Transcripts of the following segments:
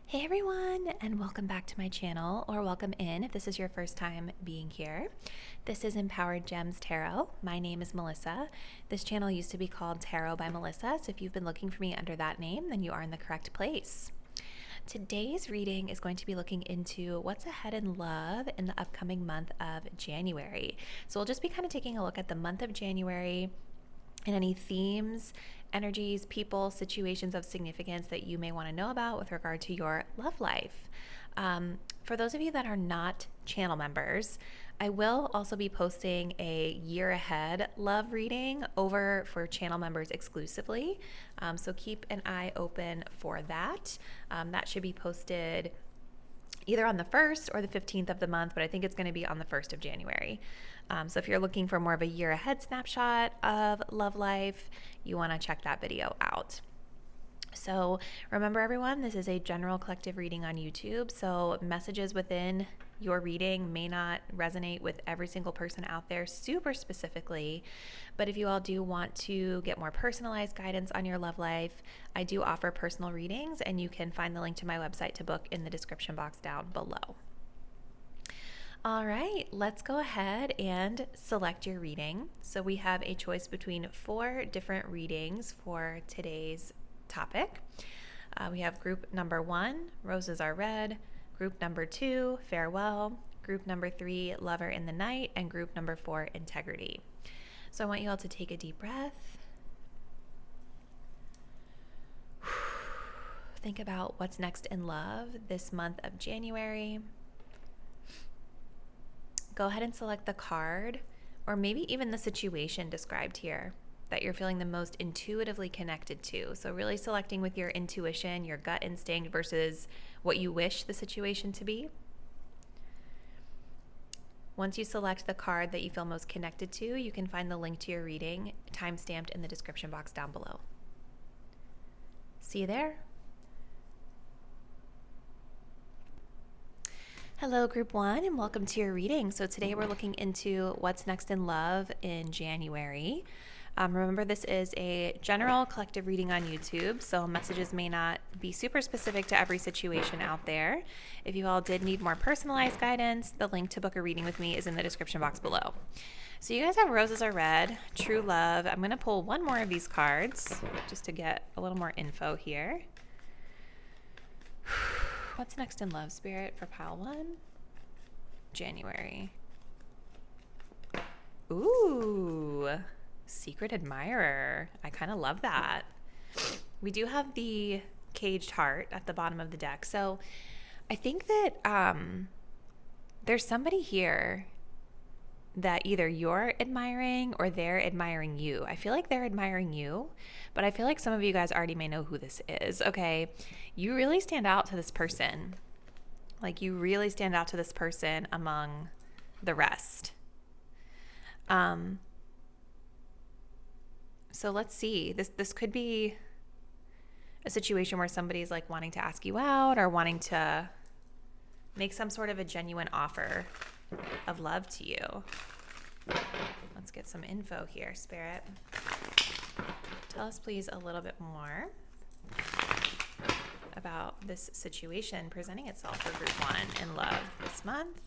Hey everyone, and welcome back to my channel, or welcome in if this is your first time being here. This is Empowered Gems Tarot. My name is Melissa. This channel used to be called Tarot by Melissa, so if you've been looking for me under that name, then you are in the correct place. Today's reading is going to be looking into what's ahead in love in the upcoming month of January. So we'll just be kind of taking a look at the month of January and any themes, energies, people, situations of significance that you may want to know about with regard to your love life. For those of you that are not channel members, I will also be posting a year ahead love reading over for channel members exclusively. So keep an eye open for that. That should be posted either on the 1st or the 15th of the month, but I think it's going to be on the 1st of January. So if you're looking for more of a year ahead snapshot of love life, you want to check that video out. So remember everyone, this is a general collective reading on YouTube, so messages within your reading may not resonate with every single person out there super specifically, but if you all do want to get more personalized guidance on your love life, I do offer personal readings, and you can find the link to my website to book in the description box down below. All right, let's go ahead and select your reading. So we have a choice between 4 different readings for today's topic. We have group number 1, Roses Are Red, group number 2, Farewell, group number 3, Lover in the Night, and group number 4, Integrity. So I want you all to take a deep breath. Think about what's next in love this month of January. Go ahead and select the card, or maybe even the situation described here that you're feeling the most intuitively connected to. So really selecting with your intuition, your gut instinct versus what you wish the situation to be. Once you select the card that you feel most connected to, you can find the link to your reading timestamped in the description box down below. See you there. Hello, group 1, and welcome to your reading. So today we're looking into what's next in love in January. Remember, this is a general collective reading on YouTube, so messages may not be super specific to every situation out there. If you all did need more personalized guidance, the link to book a reading with me is in the description box below. So you guys have Roses Are Red, True Love. I'm going to pull one more of these cards just to get a little more info here. What's next in love, Spirit, for pile 1? January. Ooh, Secret Admirer. I kind of love that. We do have the Caged Heart at the bottom of the deck. So I think that there's somebody here that either you're admiring or they're admiring you. I feel like they're admiring you, but I feel like some of you guys already may know who this is. Okay, you really stand out to this person. Like, you really stand out to this person among the rest. So let's see. This could be a situation where somebody's like wanting to ask you out or wanting to make some sort of a genuine offer of love to you. Let's get some info here, Spirit. Tell us please a little bit more about this situation presenting itself for group 1 in love this month.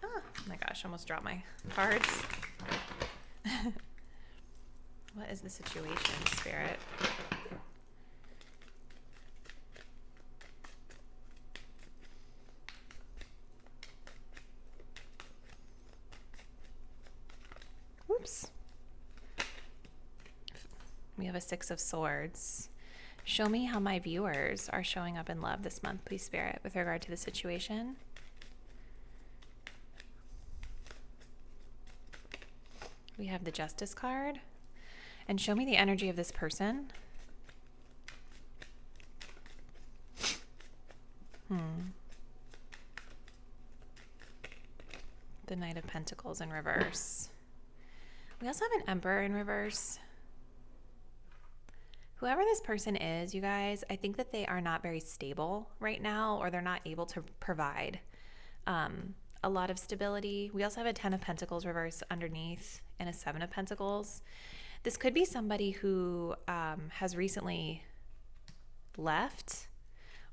Oh my gosh, almost dropped my cards. What is the situation, Spirit? Oops. We have a 6 of Swords. Show me how my viewers are showing up in love this month, please, Spirit, with regard to the situation. We have the Justice card. And show me the energy of this person. The Knight of Pentacles in reverse. We also have an Emperor in reverse. Whoever this person is, you guys, I think that they are not very stable right now, or they're not able to provide a lot of stability. We also have a 10 of Pentacles reverse underneath and a 7 of Pentacles. This could be somebody who has recently left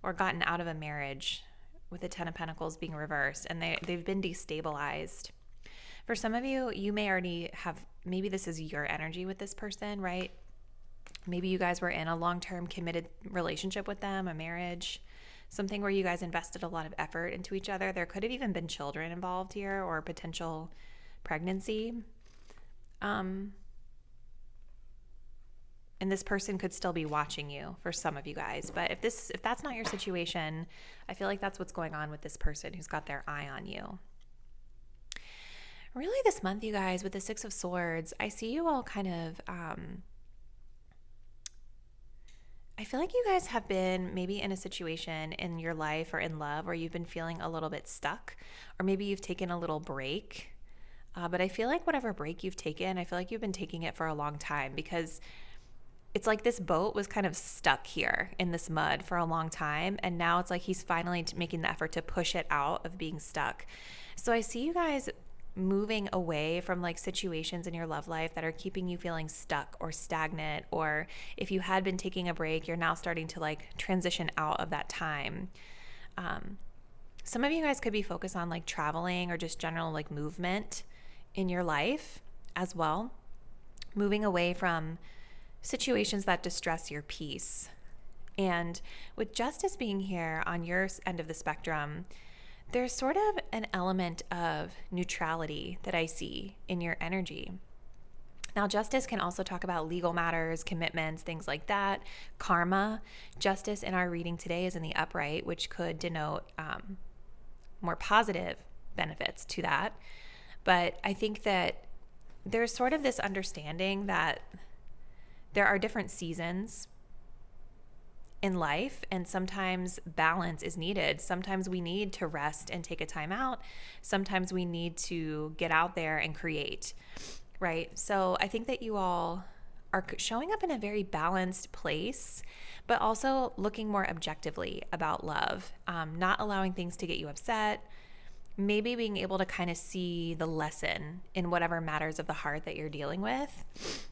or gotten out of a marriage with the Ten of Pentacles being reversed, and they've been destabilized. For some of you, you may already have, maybe this is your energy with this person, right? Maybe you guys were in a long-term committed relationship with them, a marriage, something where you guys invested a lot of effort into each other. There could have even been children involved here or potential pregnancy. And this person could still be watching you for some of you guys. But if that's not your situation, I feel like that's what's going on with this person who's got their eye on you. Really this month, you guys, with the Six of Swords, I see you all kind of, I feel like you guys have been maybe in a situation in your life or in love where you've been feeling a little bit stuck, or maybe you've taken a little break. But I feel like whatever break you've taken, I feel like you've been taking it for a long time, because it's like this boat was kind of stuck here in this mud for a long time. And now it's like he's finally making the effort to push it out of being stuck. So I see you guys moving away from like situations in your love life that are keeping you feeling stuck or stagnant. Or if you had been taking a break, you're now starting to like transition out of that time. Some of you guys could be focused on like traveling or just general like movement in your life as well. Moving away from situations that distress your peace. And with Justice being here on your end of the spectrum, there's sort of an element of neutrality that I see in your energy. Now, Justice can also talk about legal matters, commitments, things like that, karma. Justice in our reading today is in the upright, which could denote more positive benefits to that. But I think that there's sort of this understanding that there are different seasons in life, and sometimes balance is needed. Sometimes we need to rest and take a time out. Sometimes we need to get out there and create, right? So I think that you all are showing up in a very balanced place, but also looking more objectively about love, not allowing things to get you upset, maybe being able to kind of see the lesson in whatever matters of the heart that you're dealing with.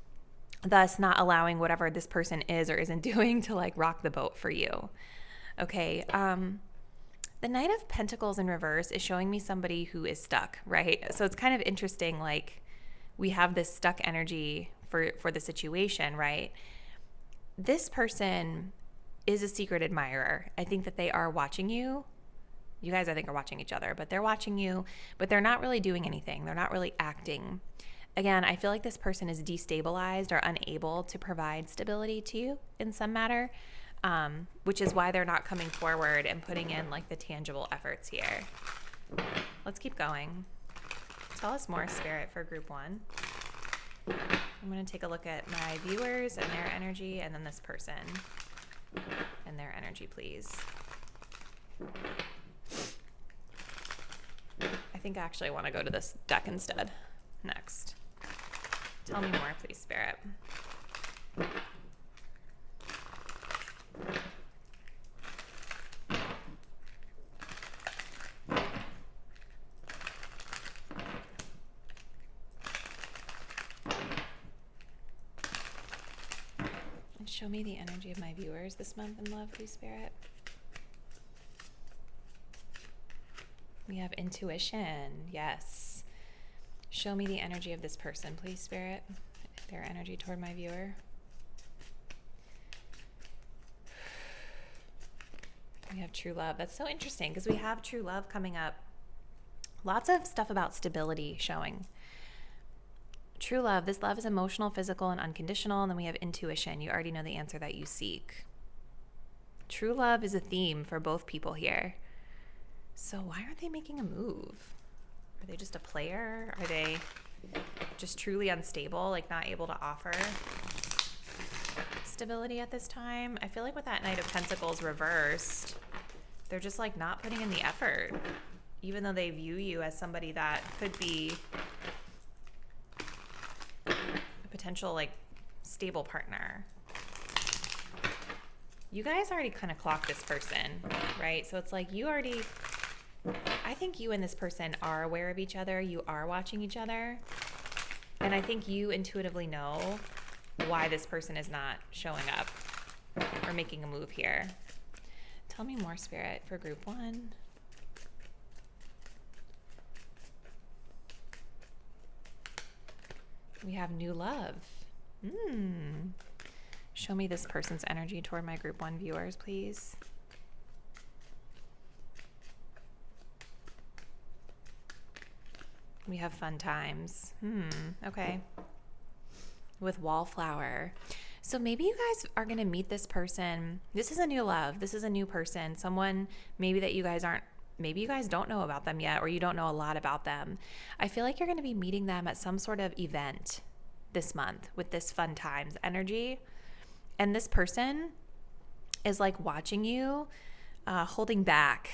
Thus not allowing whatever this person is or isn't doing to like rock the boat for you. Okay. The Knight of Pentacles in reverse is showing me somebody who is stuck, right? So it's kind of interesting. Like we have this stuck energy for the situation, right? This person is a secret admirer. I think that they are watching you. You guys, I think, are watching each other, but they're watching you, but they're not really doing anything. They're not really acting. Again, I feel like this person is destabilized or unable to provide stability to you in some matter, which is why they're not coming forward and putting in like the tangible efforts here. Let's keep going. Tell us more, Spirit, for group one. I'm going to take a look at my viewers and their energy, and then this person and their energy, please. I think actually I want to go to this deck instead next. Tell me more, please, Spirit. And show me the energy of my viewers this month in love, please, Spirit. We have intuition. Yes. Show me the energy of this person, please, Spirit. Their energy toward my viewer. We have true love. That's so interesting because we have true love coming up. Lots of stuff about stability showing. True love. This love is emotional, physical, and unconditional. And then we have intuition. You already know the answer that you seek. True love is a theme for both people here. So why aren't they making a move? Are they just a player? Are they just truly unstable, like not able to offer stability at this time? I feel like with that Knight of Pentacles reversed, they're just like not putting in the effort, even though they view you as somebody that could be a potential like stable partner. You guys already kind of clocked this person, right? So it's like you already... I think you and this person are aware of each other. You are watching each other. And I think you intuitively know why this person is not showing up or making a move here. Tell me more, Spirit, for group 1. We have new love. Show me this person's energy toward my group 1 viewers, please. We have fun times. Okay. With wallflower. So maybe you guys are going to meet this person. This is a new love. This is a new person. Someone maybe that you guys aren't, maybe you guys don't know about them yet, or you don't know a lot about them. I feel like you're going to be meeting them at some sort of event this month with this fun times energy. And this person is like watching you, holding back.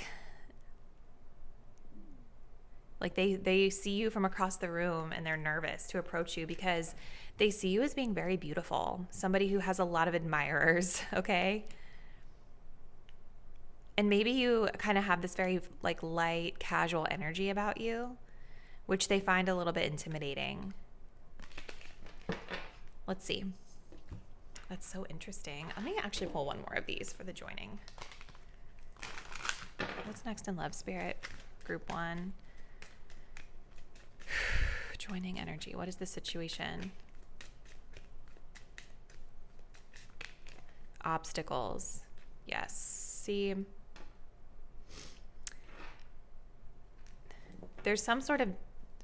Like they see you from across the room and they're nervous to approach you because they see you as being very beautiful. Somebody who has a lot of admirers, okay? And maybe you kind of have this very like light, casual energy about you, which they find a little bit intimidating. Let's see. That's so interesting. Let me actually pull one more of these for the joining. What's next in love, Spirit? Group 1. Joining energy. What is the situation? Obstacles. Yes. See, there's some sort of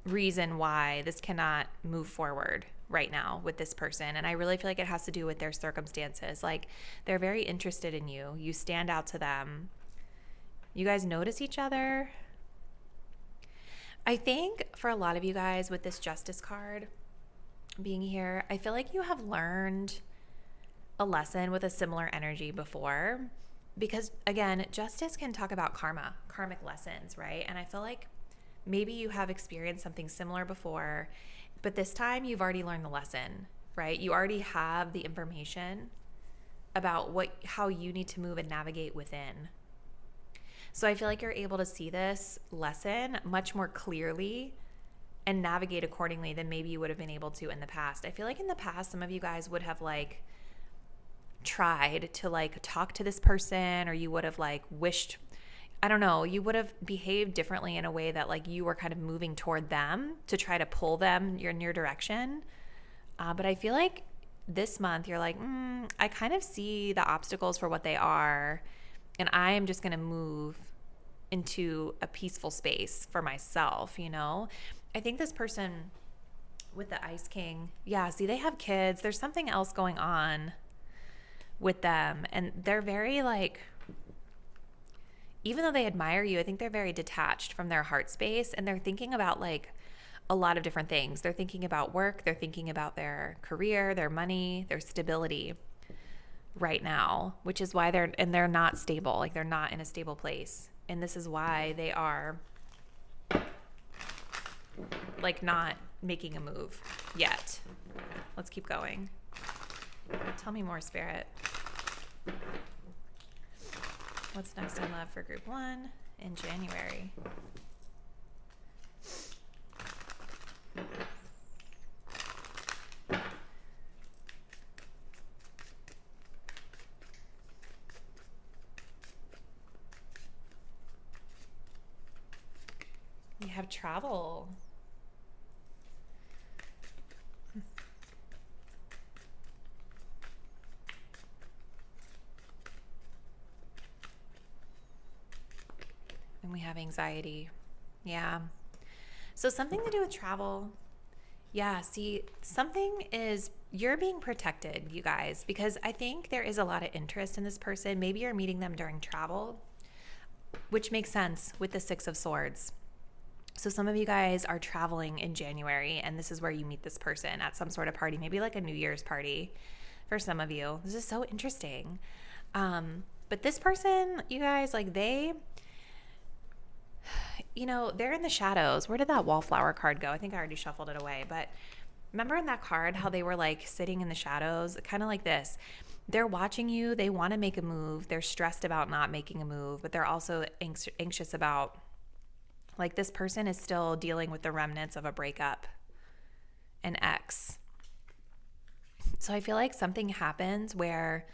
reason why this cannot move forward right now with this person. And I really feel like it has to do with their circumstances. Like they're very interested in you. You stand out to them. You guys notice each other. I think for a lot of you guys with this Justice card being here, I feel like you have learned a lesson with a similar energy before, because again, Justice can talk about karmic lessons, right? And I feel like maybe you have experienced something similar before, but this time you've already learned the lesson, right? You already have the information about how you need to move and navigate within. So I feel like you're able to see this lesson much more clearly and navigate accordingly than maybe you would have been able to in the past. I feel like in the past, some of you guys would have like tried to like talk to this person, or you would have like wished, I don't know, you would have behaved differently in a way that like you were kind of moving toward them to try to pull them in your direction. But I feel like this month you're like, I kind of see the obstacles for what they are. And I am just going to move into a peaceful space for myself, you know? I think this person with the Ice King, yeah, see, they have kids. There's something else going on with them. And they're very like, even though they admire you, I think they're very detached from their heart space. And they're thinking about like a lot of different things. They're thinking about work. They're thinking about their career, their money, their stability right now, which is why they're not stable. Like they're not in a stable place. And this is why they are like not making a move yet. Let's keep going. Tell me more, Spirit. What's next in love for group 1 in January? We have travel. And we have anxiety. Yeah. So something to do with travel. Yeah, see, you're being protected, you guys, because I think there is a lot of interest in this person. Maybe you're meeting them during travel, which makes sense with the 6 of Swords. So some of you guys are traveling in January, and this is where you meet this person at some sort of party, maybe like a New Year's party for some of you. This is so interesting. But this person, you guys, like they're in the shadows. Where did that wallflower card go? I think I already shuffled it away. But remember in that card how they were like sitting in the shadows, kind of like this. They're watching you. They want to make a move. They're stressed about not making a move, but they're also anxious about, like, this person is still dealing with the remnants of a breakup, an ex. So I feel like something happens where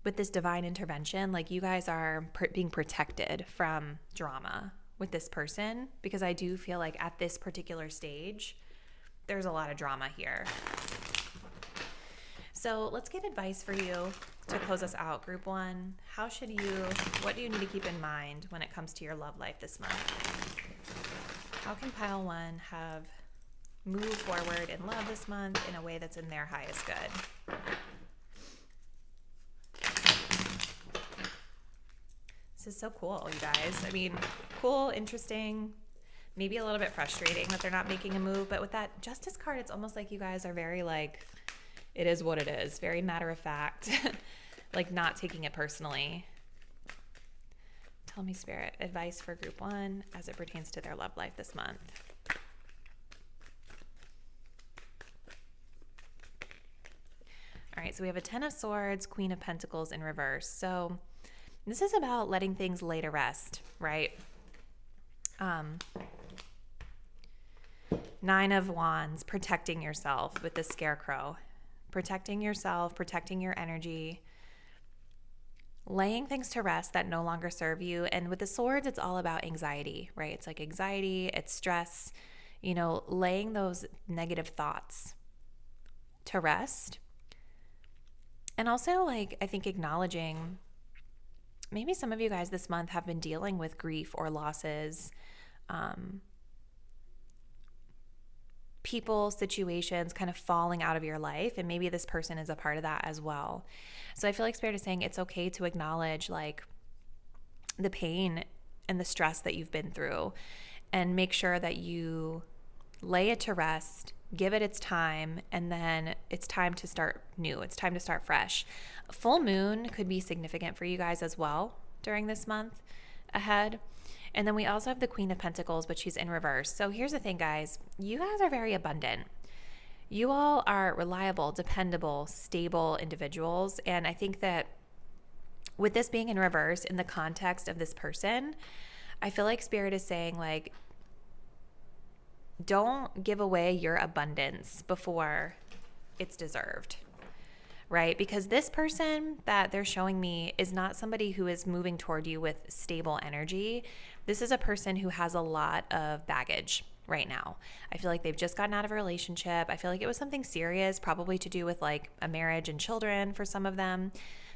with this divine intervention, like you guys are being protected from drama with this person, because I do feel like at this particular stage, there's a lot of drama here. So let's get advice for you to close us out, group one. What do you need to keep in mind when it comes to your love life this month? How can pile one have moved forward in love this month in a way that's in their highest good? This is so cool, you guys. I mean, cool, interesting, maybe a little bit frustrating that they're not making a move, but with that Justice card, it's almost like you guys are very like, it is what it is, very matter of fact, like not taking it personally. Tell me, Spirit, advice for group one as it pertains to their love life this month. All right, so we have a Ten of Swords, Queen of Pentacles in reverse. So this is about letting things lay to rest, right? Nine of Wands, protecting yourself with the Scarecrow. Protecting yourself, protecting your energy, laying things to rest that no longer serve you. And with the Swords, it's all about anxiety, right? It's like anxiety, it's stress, laying those negative thoughts to rest. And also, like, I think acknowledging maybe some of you guys this month have been dealing with grief or losses, people, situations kind of falling out of your life, and maybe this person is a part of that as well. So I feel like Spirit is saying it's okay to acknowledge like the pain and the stress that you've been through, and make sure that you lay it to rest, give it its time, and then it's time to start new. It's time to start fresh. Full moon could be significant for you guys as well during this month ahead. And then we also have the Queen of Pentacles, but she's in reverse. So here's the thing, guys. You guys are very abundant. You all are reliable, dependable, stable individuals. And I think that with this being in reverse, in the context of this person, I feel like Spirit is saying, like, don't give away your abundance before it's deserved, right? Because this person that they're showing me is not somebody who is moving toward you with stable energy. This is a person who has a lot of baggage right now. I feel like they've just gotten out of a relationship. I feel like it was something serious, probably to do with like a marriage and children for some of them,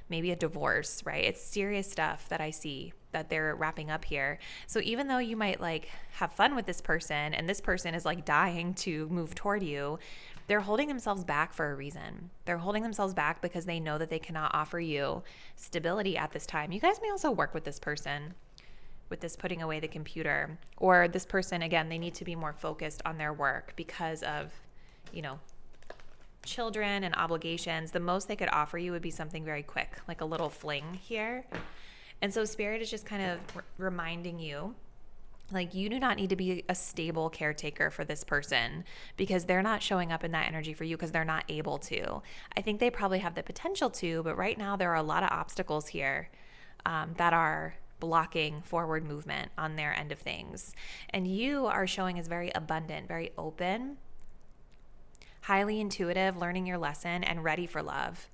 maybe a divorce, right? It's serious stuff that I see that they're wrapping up here. So even though you might like have fun with this person and this person is like dying to move toward you, they're holding themselves back for a reason. They're holding themselves back because they know that they cannot offer you stability at this time. You guys may also work with this person, with this putting away the computer, or this person, again, they need to be more focused on their work because of, children and obligations. The most they could offer you would be something very quick, like a little fling here. And so Spirit is just kind of reminding you, like, you do not need to be a stable caretaker for this person because they're not showing up in that energy for you because they're not able to. I think they probably have the potential to, but right now there are a lot of obstacles here that are blocking forward movement on their end of things. And you are showing as very abundant, very open, highly intuitive, learning your lesson, and ready for love,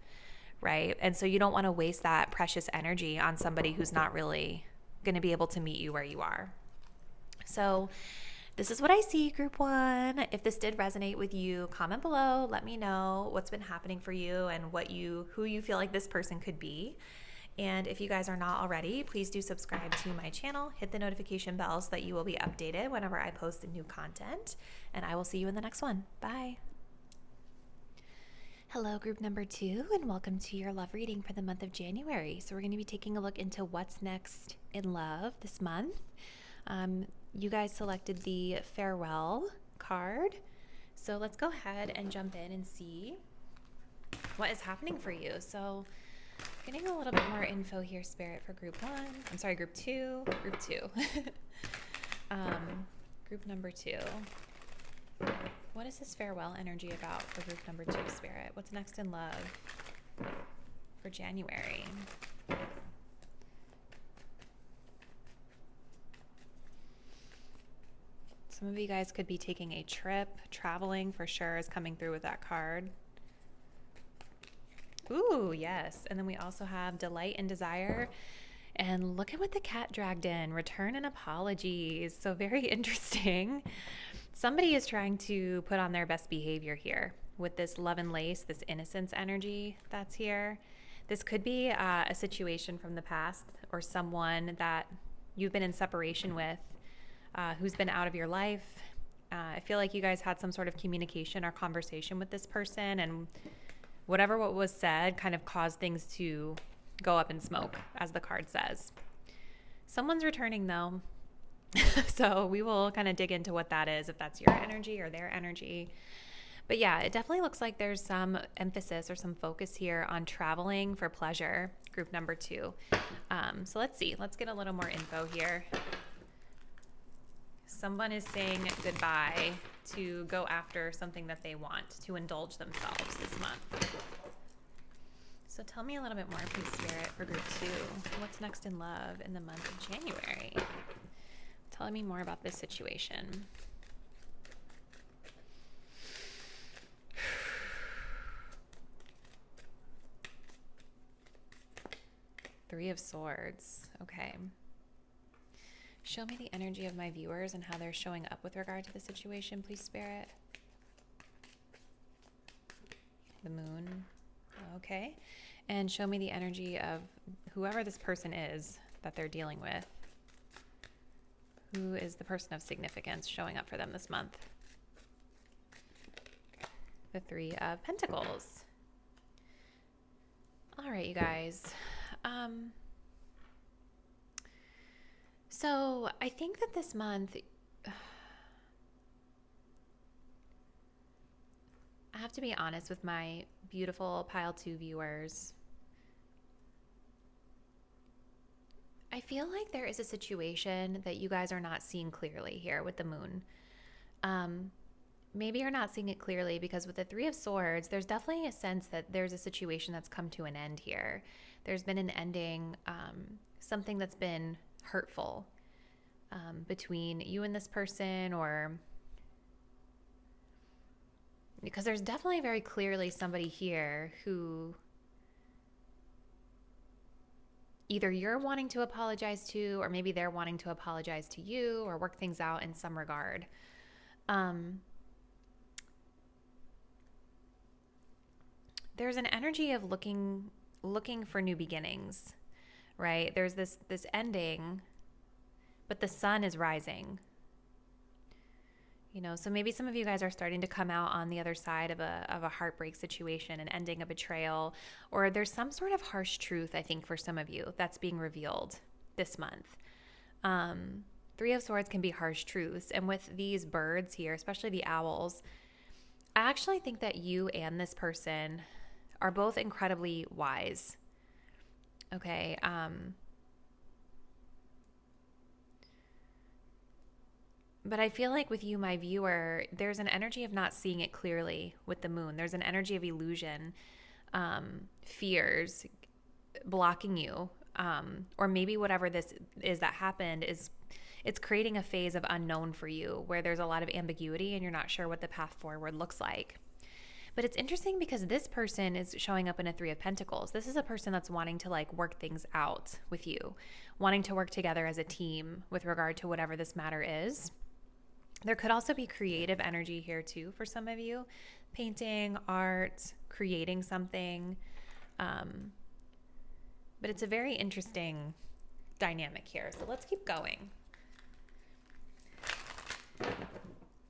right? And so you don't want to waste that precious energy on somebody who's not really going to be able to meet you where you are. So this is what I see, group one. If this did resonate with you, comment below. Let me know what's been happening for you and who you feel like this person could be. And if you guys are not already, please do subscribe to my channel. Hit the notification bell so that you will be updated whenever I post new content. And I will see you in the next one. Bye. Hello, group number 2, and welcome to your love reading for the month of January. So we're going to be taking a look into what's next in love this month. You guys selected the farewell card. So let's go ahead and jump in and see what is happening for you. So getting a little bit more info here, Spirit, for group 1. I'm sorry, group 2. Group 2. Group number 2. What is this farewell energy about for group number 2, Spirit? What's next in love for January? Some of you guys could be taking a trip. Traveling for sure is coming through with that card. Ooh, yes. And then we also have delight and desire. And look at what the cat dragged in, return and apologies. So very interesting. Somebody is trying to put on their best behavior here with this love and lace, this innocence energy that's here. This could be a situation from the past or someone that you've been in separation with, who's been out of your life. I feel like you guys had some sort of communication or conversation with this person, and whatever what was said kind of caused things to go up in smoke, as the card says. Someone's returning though. So we will kind of dig into what that is, if that's your energy or their energy. But yeah, it definitely looks like there's some emphasis or some focus here on traveling for pleasure, group number 2. So let's see. Let's get a little more info here. Someone is saying goodbye to go after something that they want, to indulge themselves this month. So tell me a little bit more, please, Spirit, for group 2. What's next in love in the month of January? Tell me more about this situation. Three of Swords. Okay. Show me the energy of my viewers and how they're showing up with regard to the situation, please, Spirit. The Moon. Okay. And show me the energy of whoever this person is that they're dealing with. Who is the person of significance showing up for them this month? The Three of Pentacles. All right, you guys. So I think that this month, I have to be honest with my beautiful Pile 2 viewers. I feel like there is a situation that you guys are not seeing clearly here with the Moon. Maybe you're not seeing it clearly because with the Three of Swords, there's definitely a sense that there's a situation that's come to an end here. There's been an ending, something that's been hurtful between you and this person, or because there's definitely very clearly somebody here who either you're wanting to apologize to, or maybe they're wanting to apologize to you or work things out in some regard. There's an energy of looking for new beginnings, right? There's this ending, but the sun is rising. You know, so maybe some of you guys are starting to come out on the other side of a heartbreak situation, an ending, a betrayal, or there's some sort of harsh truth, I think, for some of you that's being revealed this month. Three of Swords can be harsh truths. And with these birds here, especially the owls, I actually think that you and this person are both incredibly wise. Okay. But I feel like with you, my viewer, there's an energy of not seeing it clearly with the Moon. There's an energy of illusion, fears blocking you. Or maybe whatever this is that happened it's creating a phase of unknown for you where there's a lot of ambiguity and you're not sure what the path forward looks like. But it's interesting because this person is showing up in a Three of Pentacles. This is a person that's wanting to like work things out with you, wanting to work together as a team with regard to whatever this matter is. There could also be creative energy here too for some of you. Painting, art, creating something. But it's a very interesting dynamic here. So let's keep going.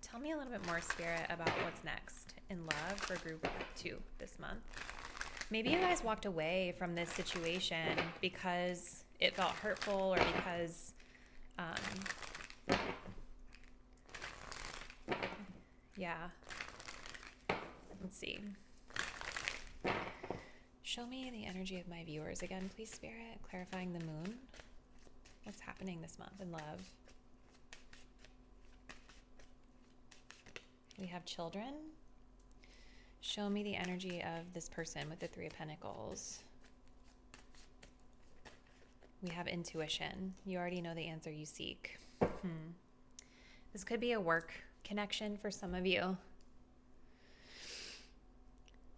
Tell me a little bit more, Spirit, about what's next in love for group 2 this month. Maybe you guys walked away from this situation because it felt hurtful, or because let's see. Show me the energy of my viewers again, please, Spirit. Clarifying the Moon. What's happening this month in love? We have children. Show me the energy of this person with the Three of Pentacles. We have intuition. You already know the answer you seek. This could be a work connection for some of you.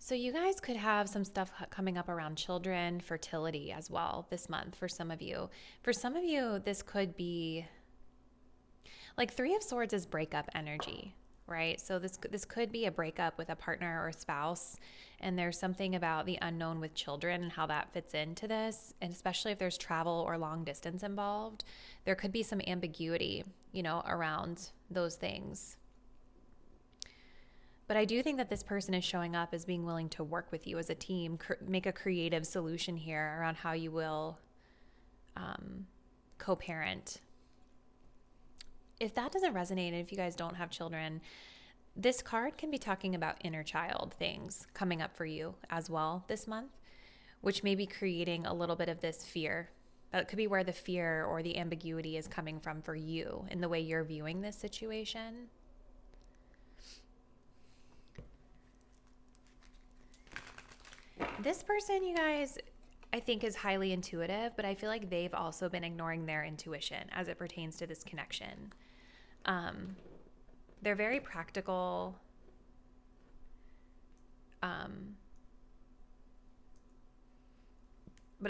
So you guys could have some stuff coming up around children, fertility as well this month for some of you. For some of you, this could be like Three of Swords is breakup energy, right? So this could be a breakup with a partner or a spouse, and there's something about the unknown with children and how that fits into this, and especially if there's travel or long distance involved, there could be some ambiguity, around those things. But I do think that this person is showing up as being willing to work with you as a team, make a creative solution here around how you will co-parent. If that doesn't resonate, and if you guys don't have children, this card can be talking about inner child things coming up for you as well this month, which may be creating a little bit of this fear. That could be where the fear or the ambiguity is coming from for you in the way you're viewing this situation. This person, you guys, I think is highly intuitive, but I feel like they've also been ignoring their intuition as it pertains to this connection. They're very practical. But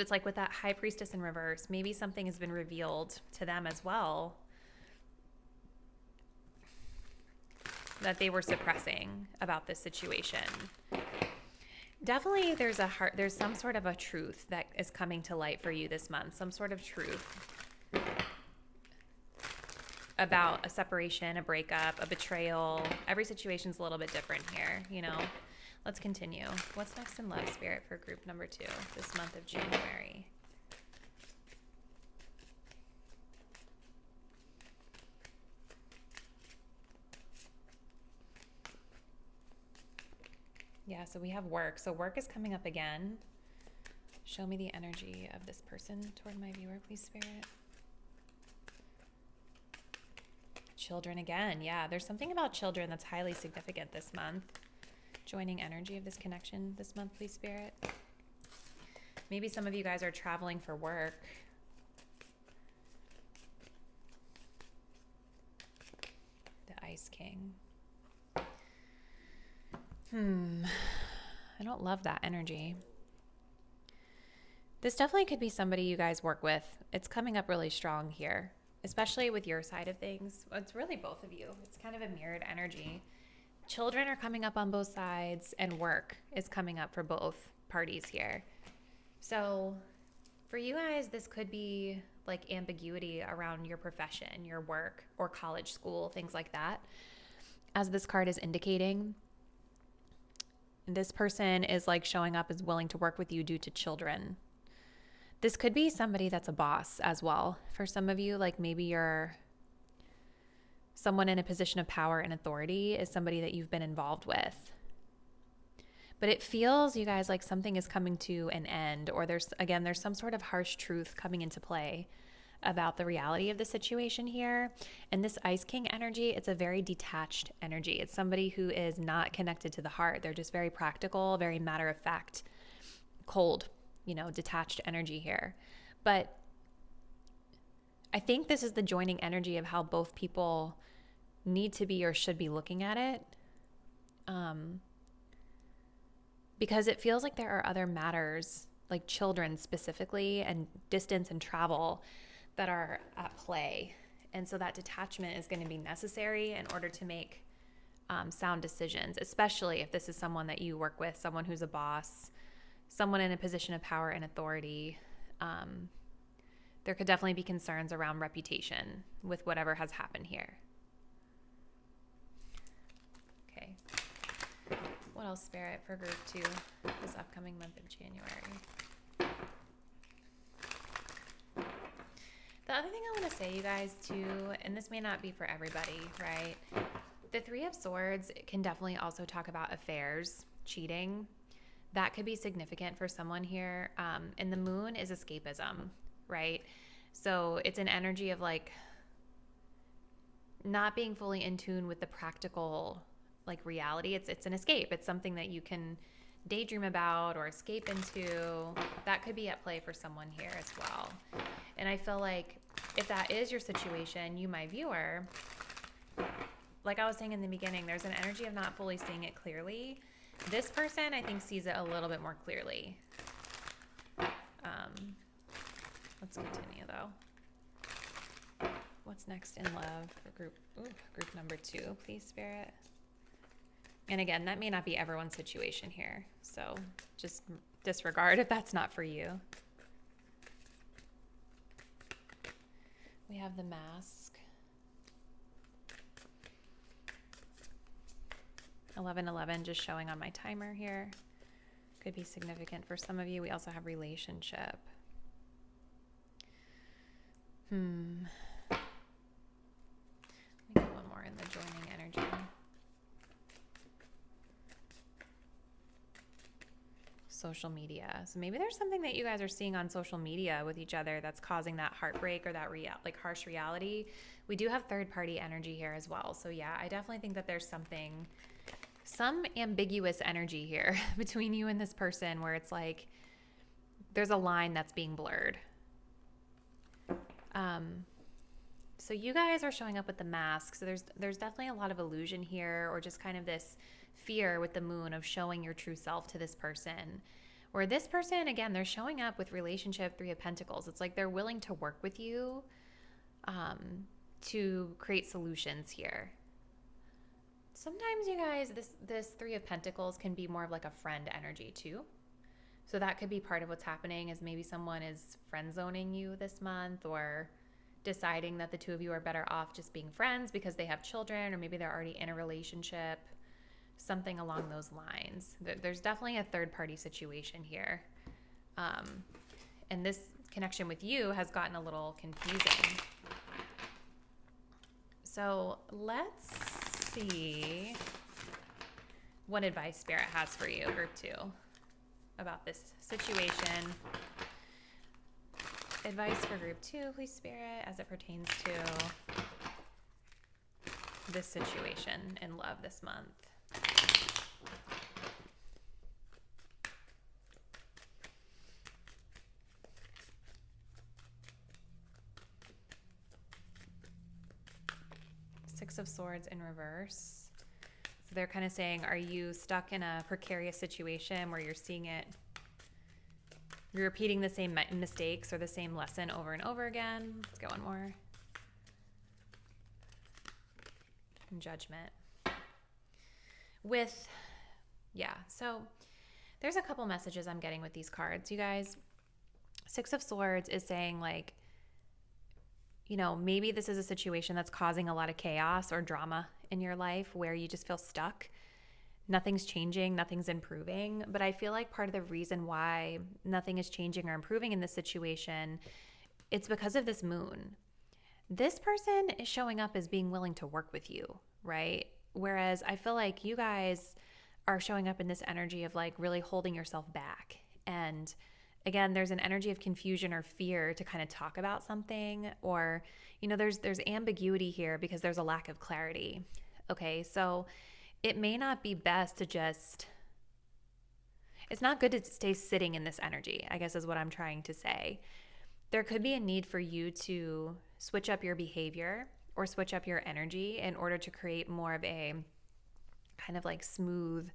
it's like with that High Priestess in reverse, maybe something has been revealed to them as well that they were suppressing about this situation. Definitely there's some sort of a truth that is coming to light for you this month, some sort of truth about a separation, a breakup, a betrayal. Every situation's a little bit different here, Let's continue. What's next in love, Spirit, for group number 2 this month of January? Yeah, so we have work. So work is coming up again. Show me the energy of this person toward my viewer, please, Spirit. Children again. Yeah, there's something about children that's highly significant this month. Joining energy of this connection this month, please, Spirit. Maybe some of you guys are traveling for work. The Ice King. I don't love that energy. This definitely could be somebody you guys work with. It's coming up really strong here, especially with your side of things. It's really both of you. It's kind of a mirrored energy. Children are coming up on both sides, and work is coming up for both parties here. So for you guys, this could be like ambiguity around your profession, your work, or college, school, things like that. As this card is indicating, this person is like showing up as willing to work with you due to children. This could be somebody that's a boss as well. For some of you, like maybe you're someone in a position of power and authority is somebody that you've been involved with. But it feels, you guys, like something is coming to an end, or there's some sort of harsh truth coming into play about the reality of the situation here. And this Ice King energy, it's a very detached energy. It's somebody who is not connected to the heart. They're just very practical, very matter of fact, cold, detached energy here. But I think this is the joining energy of how both people need to be or should be looking at it. Because it feels like there are other matters, like children specifically, and distance and travel that are at play. And so that detachment is going to be necessary in order to make sound decisions, especially if this is someone that you work with, someone who's a boss, someone in a position of power and authority. There could definitely be concerns around reputation with whatever has happened here. Okay. What else, Spirit, for group 2 this upcoming month of January? The other thing I want to say, you guys, too, and this may not be for everybody, right? The Three of Swords can definitely also talk about affairs, cheating. That could be significant for someone here. And the Moon is escapism, right? So it's an energy of like not being fully in tune with the practical like reality. It's an escape. It's something that you can daydream about or escape into. That could be at play for someone here as well. And I feel like if that is your situation, you, my viewer, like I was saying in the beginning, there's an energy of not fully seeing it clearly. This person, I think, sees it a little bit more clearly. Let's continue, though. What's next in love for group number 2, please, Spirit? And again, that may not be everyone's situation here, so just disregard if that's not for you. We have the Mask. 1111 just showing on my timer here. Could be significant for some of you. We also have relationship. Let me get one more in the joining energy. Social media. So maybe there's something that you guys are seeing on social media with each other that's causing that heartbreak or that harsh reality. We do have third party energy here as well. So yeah, I definitely think that there's some ambiguous energy here between you and this person where it's like there's a line that's being blurred. So you guys are showing up with the Mask. So there's definitely a lot of illusion here, or just kind of this fear with the Moon of showing your true self to this person. Where this person, again, they're showing up with relationship, 3 of Pentacles. It's like they're willing to work with you to create solutions here. Sometimes you guys, this 3 of Pentacles can be more of like a friend energy too. So that could be part of what's happening, is maybe someone is friend zoning you this month, or deciding that the 2 of you are better off just being friends because they have children, or maybe they're already in a relationship, something along those lines. There's definitely a third party situation here. And this connection with you has gotten a little confusing. So let's see what advice Spirit has for you, group 2, about this situation. Advice for group 2, please, Spirit, as it pertains to this situation in love this month. Six of Swords in reverse. So they're kind of saying, are you stuck in a precarious situation where you're seeing it, you're repeating the same mistakes or the same lesson over and over again? Let's get one more. Judgment. So there's a couple messages I'm getting with these cards, you guys. Six of Swords is saying, like, you know, maybe this is a situation that's causing a lot of chaos or drama in your life where you just feel stuck. Nothing's changing, nothing's improving. But I feel like part of the reason why nothing is changing or improving in this situation, it's because of this Moon. This person is showing up as being willing to work with you, right? Whereas I feel like you guys are showing up in this energy of like really holding yourself back. And again, there's an energy of confusion or fear to kind of talk about something, or, you know, there's ambiguity here because there's a lack of clarity. Okay, so it may not be best to it's not good to stay sitting in this energy, I guess is what I'm trying to say. There could be a need for you to switch up your behavior or switch up your energy in order to create more of a kind of like smooth,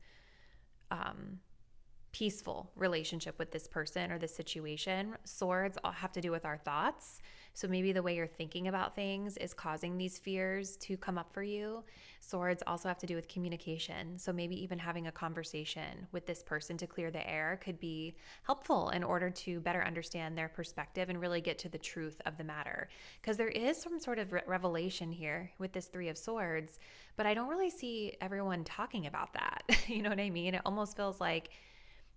peaceful relationship with this person or this situation. Swords all have to do with our thoughts. So maybe the way you're thinking about things is causing these fears to come up for you. Swords also have to do with communication. So maybe even having a conversation with this person to clear the air could be helpful in order to better understand their perspective and really get to the truth of the matter. Because there is some sort of revelation here with this Three of Swords, but I don't really see everyone talking about that. You know what I mean? It almost feels like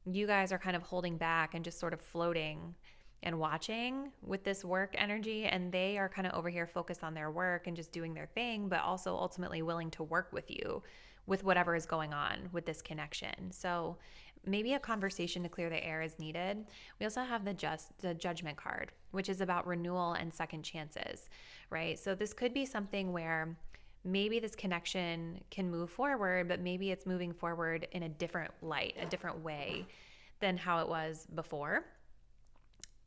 you guys are kind of holding back and just sort of floating and watching with this work energy, and they are kind of over here focused on their work and just doing their thing, but also ultimately willing to work with you with whatever is going on with this connection. So maybe a conversation to clear the air is needed. We also have the Judgment card, which is about renewal and second chances, right? So this could be something where maybe this connection can move forward, but maybe it's moving forward in a different light, a different way than how it was before.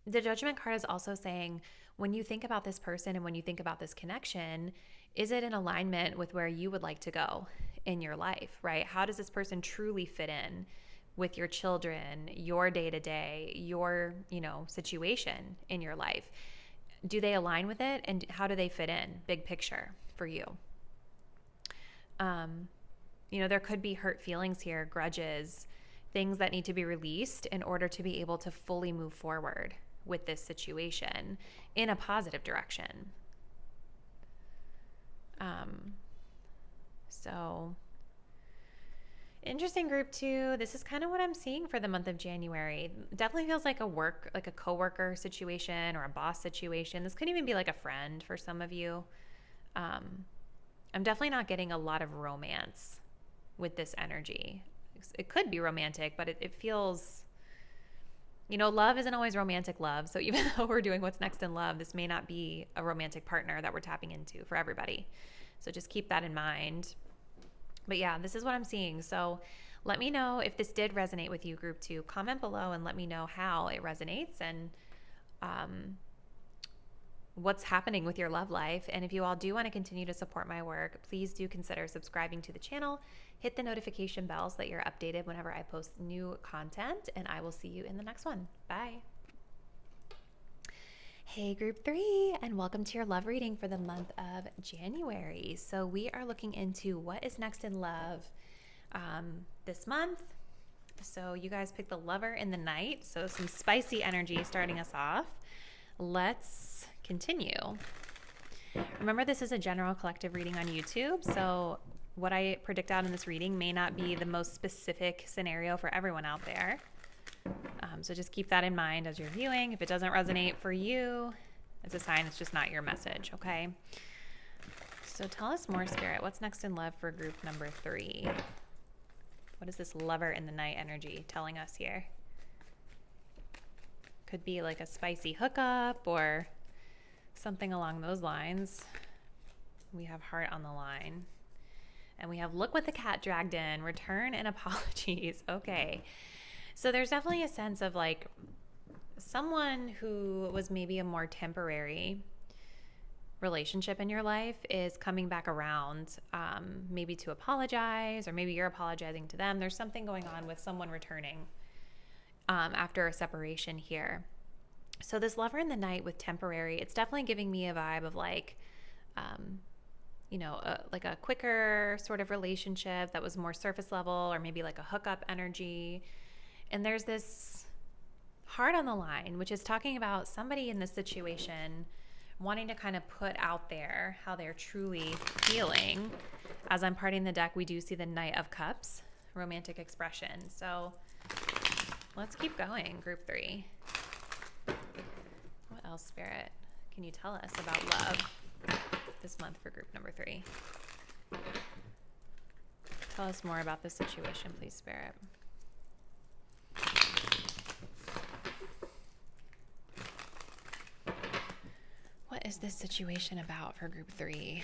The Judgment card is also saying, when you think about this person and when you think about this connection, is it in alignment with where you would like to go in your life, right? How does this person truly fit in with your children, your day-to-day, your, situation in your life? Do they align with it? And how do they fit in, big picture, for you? There could be hurt feelings here, grudges, things that need to be released in order to be able to fully move forward with this situation in a positive direction. So interesting, group 2. This is kind of what I'm seeing for the month of January. Definitely feels like a coworker situation or a boss situation. This could even be like a friend for some of you. I'm definitely not getting a lot of romance with this energy. It could be romantic, but it feels, love isn't always romantic love. So even though we're doing what's next in love, this may not be a romantic partner that we're tapping into for everybody. So just keep that in mind. But yeah, this is what I'm seeing. So let me know if this did resonate with you, group 2. Comment below and let me know how it resonates and what's happening with your love life. And if you all do want to continue to support my work, please do consider subscribing to the channel. Hit the notification bell so that you're updated whenever I post new content, and I will see you in the next one. Bye. Hey, group 3, and welcome to your love reading for the month of January. So we are looking into what is next in love this month. So you guys picked the Lover in the Night. So some spicy energy starting us off. Let's continue. Remember, this is a general collective reading on YouTube. So what I predict out in this reading may not be the most specific scenario for everyone out there. So just keep that in mind as you're viewing. If it doesn't resonate for you, it's a sign it's just not your message, okay? So tell us more, Spirit. What's next in love for group number 3? What is this Lover in the Night energy telling us here? Could be like a spicy hookup or something along those lines. We have Heart on the line. And we have Look What the Cat Dragged In, Return and Apologies. Okay. So there's definitely a sense of like someone who was maybe a more temporary relationship in your life is coming back around, maybe to apologize, or maybe you're apologizing to them. There's something going on with someone returning after a separation here. So this Lover in the Night with temporary, it's definitely giving me a vibe of like, like a quicker sort of relationship that was more surface level, or maybe like a hookup energy. And there's this Heart on the line, which is talking about somebody in this situation wanting to kind of put out there how they're truly feeling. As I'm parting the deck, we do see the Knight of Cups, romantic expression. So let's keep going, group 3. What else, Spirit, can you tell us about love this month for group number 3? Tell us more about this situation, please, Spirit. What is this situation about for group 3?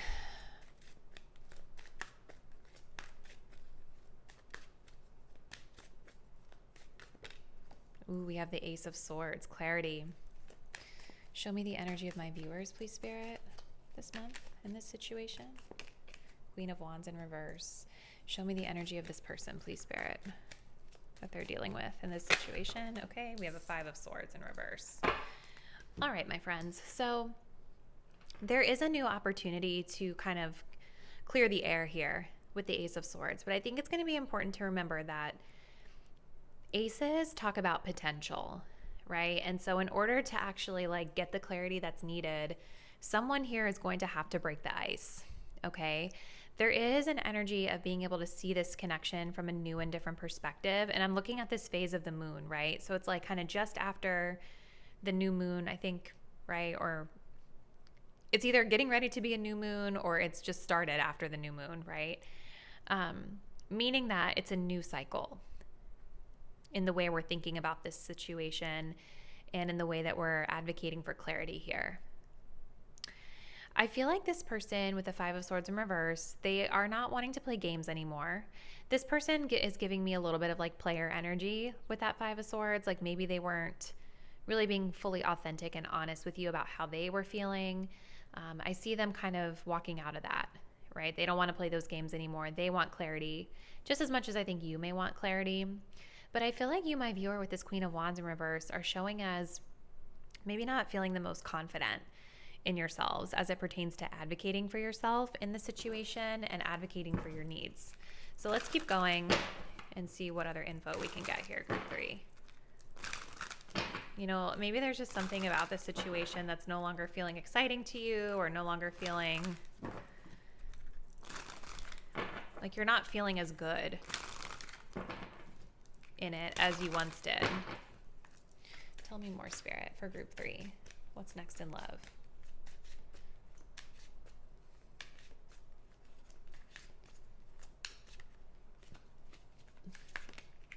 Ooh, we have the Ace of Swords, clarity. Show me the energy of my viewers, please, Spirit, this month in this situation. Queen of Wands in reverse. Show me the energy of this person, please, Spirit, that they're dealing with in this situation. Okay, we have a 5 of Swords in reverse. All right, my friends. So there is a new opportunity to kind of clear the air here with the Ace of Swords, but I think it's going to be important to remember that aces talk about potential, right? And so in order to actually like get the clarity that's needed, someone here is going to have to break the ice, okay? There is an energy of being able to see this connection from a new and different perspective. And I'm looking at this phase of the moon, right? So it's like kind of just after the new moon, I think, right? Or it's either getting ready to be a new moon or it's just started after the new moon, right? Meaning that it's a new cycle in the way we're thinking about this situation and in the way that we're advocating for clarity here. I feel like this person with the 5 of Swords in reverse, they are not wanting to play games anymore. This person is giving me a little bit of like player energy with that 5 of Swords. Like maybe they weren't really being fully authentic and honest with you about how they were feeling. I see them kind of walking out of that, right? They don't want to play those games anymore. They want clarity just as much as I think you may want clarity. But I feel like you, my viewer, with this Queen of Wands in reverse, are showing as maybe not feeling the most confident in yourselves as it pertains to advocating for yourself in the situation and advocating for your needs. So let's keep going and see what other info we can get here, group 3. You know, maybe there's just something about this situation that's no longer feeling exciting to you, or no longer feeling like you're not feeling as good in it as you once did. Tell me more, Spirit, for group 3. What's next in love?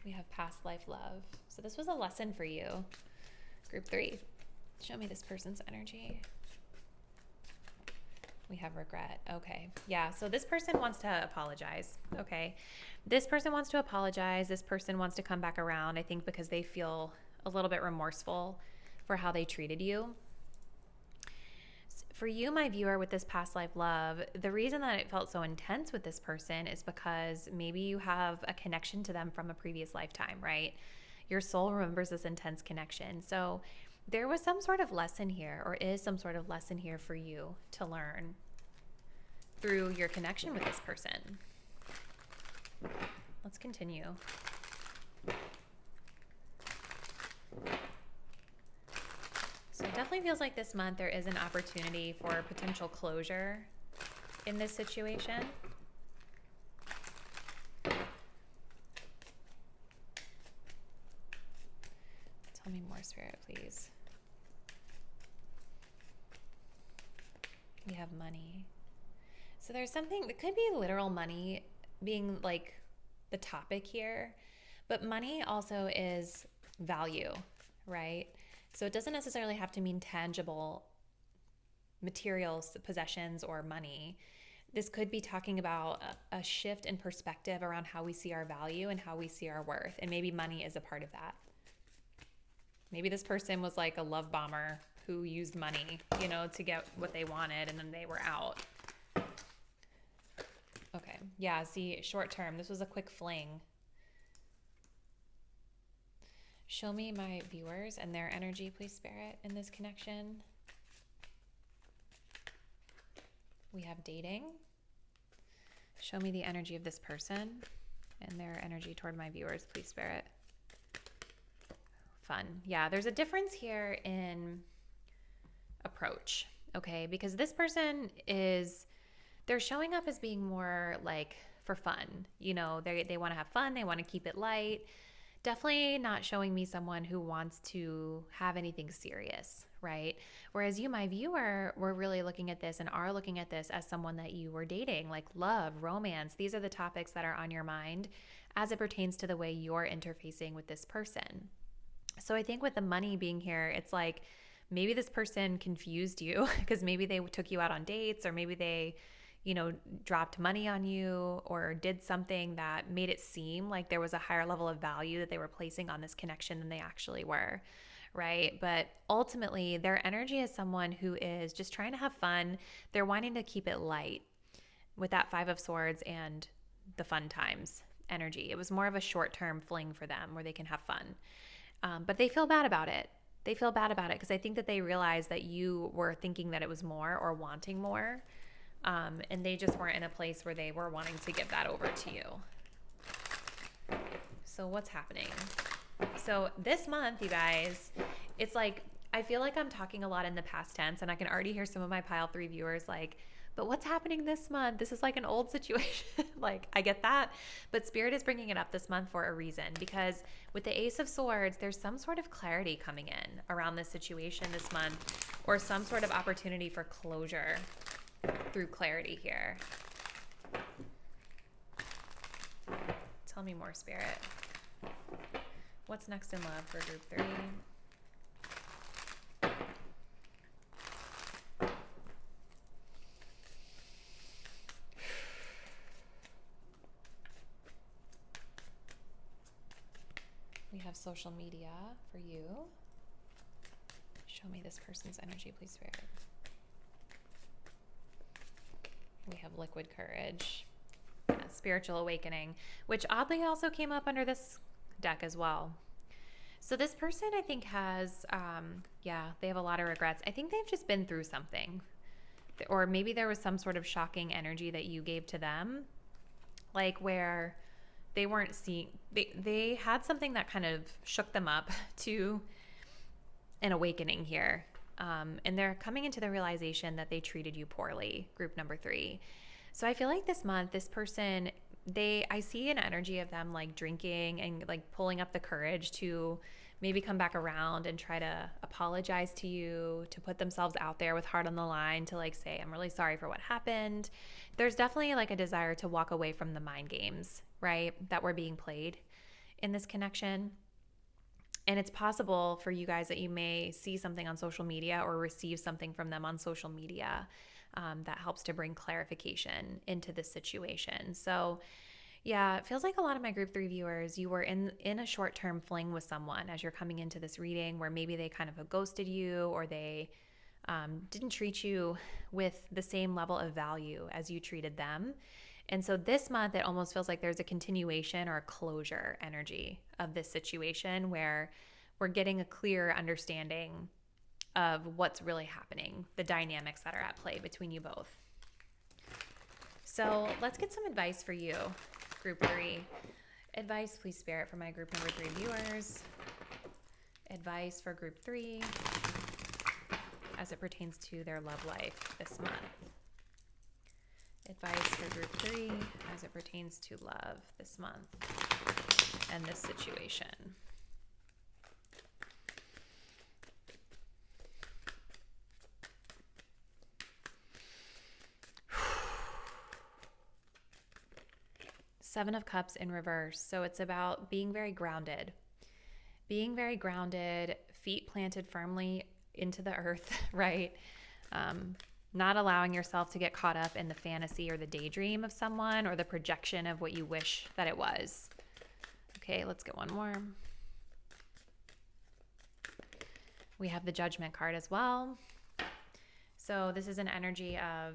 We have past life love. So this was a lesson for you. Group 3. Show me this person's energy. We have regret. Okay. Yeah. So this person wants to apologize. Okay. This person wants to apologize. This person wants to come back around, I think, because they feel a little bit remorseful for how they treated you. For you, my viewer, with this past life love, the reason that it felt so intense with this person is because maybe you have a connection to them from a previous lifetime, right? Your soul remembers this intense connection. So there was some sort of lesson here, or is some sort of lesson here for you to learn through your connection with this person. Let's continue. So it definitely feels like this month there is an opportunity for potential closure in this situation. Tell me more, Spirit, please. We have money. So there's something that could be literal money being like the topic here, but money also is value, right? So it doesn't necessarily have to mean tangible materials, possessions, or money. This could be talking about a shift in perspective around how we see our value and how we see our worth. And maybe money is a part of that. Maybe this person was like a love bomber who used money, you know, to get what they wanted, and then they were out. Okay. Yeah, see, short term. This was a quick fling. Show me my viewers and their energy, please, Spirit, in this connection. We have dating. Show me the energy of this person and their energy toward my viewers, please, Spirit. Fun. Yeah, there's a difference here in approach, okay? Because this person they're showing up as being more like for fun. You know, they want to have fun. They want to keep it light. Definitely not showing me someone who wants to have anything serious, right? Whereas you, my viewer, were really looking at this and are looking at this as someone that you were dating, like love, romance. These are the topics that are on your mind as it pertains to the way you're interfacing with this person. So I think with the money being here, it's like maybe this person confused you because maybe they took you out on dates, or maybe they, you know, dropped money on you or did something that made it seem like there was a higher level of value that they were placing on this connection than they actually were, right? But ultimately, their energy is someone who is just trying to have fun. They're wanting to keep it light with that 5 of Swords and the fun times energy. It was more of a short-term fling for them where they can have fun. But they feel bad about it. They feel bad about it because I think that they realized that you were thinking that it was more or wanting more. And they just weren't in a place where they were wanting to give that over to you. So what's happening? So this month, you guys, it's like, I feel like I'm talking a lot in the past tense, and I can already hear some of my pile 3 viewers like, but what's happening this month? This is like an old situation. Like, I get that, but Spirit is bringing it up this month for a reason, because with the Ace of Swords, there's some sort of clarity coming in around this situation this month, or some sort of opportunity for closure through clarity here. Tell me more, Spirit. What's next in love for group 3? We have social media for you. Show me this person's energy, please, Spirit. We have liquid courage, spiritual awakening, which oddly also came up under this deck as well. So this person, I think, has, they have a lot of regrets. I think they've just been through something. Or maybe there was some sort of shocking energy that you gave to them, like where they weren't seeing, they had something that kind of shook them up to an awakening here. And they're coming into the realization that they treated you poorly, group number 3. So I feel like this month, this person, I see an energy of them like drinking and like pulling up the courage to maybe come back around and try to apologize to you, to put themselves out there with heart on the line, to like say, I'm really sorry for what happened. There's definitely like a desire to walk away from the mind games, right, that were being played in this connection. And it's possible for you guys that you may see something on social media or receive something from them on social media that helps to bring clarification into this situation. So yeah, it feels like a lot of my group 3 viewers, you were in a short-term fling with someone as you're coming into this reading, where maybe they kind of ghosted you, or they didn't treat you with the same level of value as you treated them. And so this month, it almost feels like there's a continuation or a closure energy of this situation, where we're getting a clear understanding of what's really happening, the dynamics that are at play between you both. So let's get some advice for you, group 3. Advice, please, Spirit, for my group number 3 viewers. Advice for group 3 as it pertains to their love life this month. Advice for group 3 as it pertains to love this month and this situation. Seven of Cups in reverse. So it's about being very grounded. Being very grounded, feet planted firmly into the earth, right? Not allowing yourself to get caught up in the fantasy or the daydream of someone or the projection of what you wish that it was. Okay, let's get one more. We have the Judgment card as well. So this is an energy of,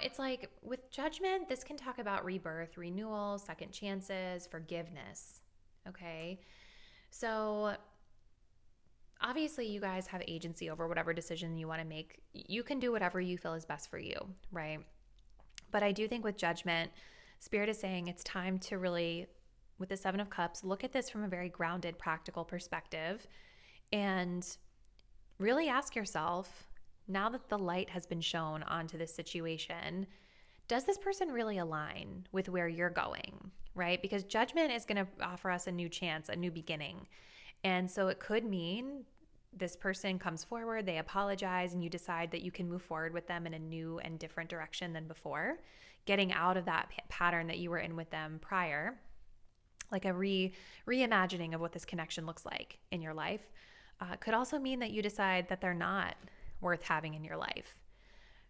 it's like with Judgment, this can talk about rebirth, renewal, second chances, forgiveness. Okay, so obviously you guys have agency over whatever decision you want to make. You can do whatever you feel is best for you, right? But I do think with Judgment, Spirit is saying it's time to really, with the Seven of Cups, look at this from a very grounded, practical perspective and really ask yourself, now that the light has been shown onto this situation, does this person really align with where you're going, right? Because Judgment is going to offer us a new chance, a new beginning. And so it could mean this person comes forward, they apologize, and you decide that you can move forward with them in a new and different direction than before, getting out of that pattern that you were in with them prior, like a reimagining of what this connection looks like in your life. Could also mean that you decide that they're not worth having in your life,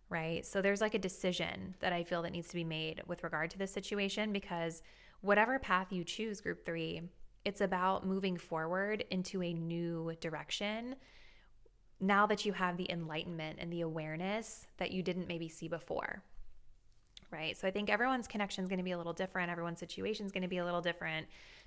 right? So there's like a decision that I feel that needs to be made with regard to this situation, because whatever path you choose, group 3, it's about moving forward into a new direction now that you have the enlightenment and the awareness that you didn't maybe see before, right? So I think everyone's connection is going to be a little different. Everyone's situation is going to be a little different.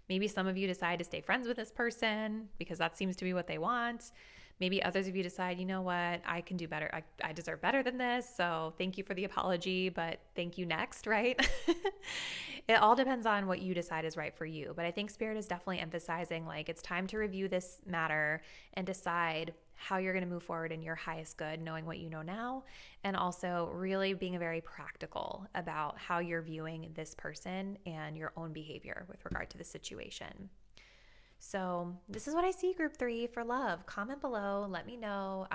Maybe some of you decide to stay friends with this person because that seems to be what they want. Maybe others of you decide, you know what, I can do better. I deserve better than this. So thank you for the apology, but thank you next, right? It all depends on what you decide is right for you. But I think Spirit is definitely emphasizing like it's time to review this matter and decide how you're going to move forward in your highest good, knowing what you know now, and also really being very practical about how you're viewing this person and your own behavior with regard to the situation. So this is what I see, group 3, for love. Comment below. Let me know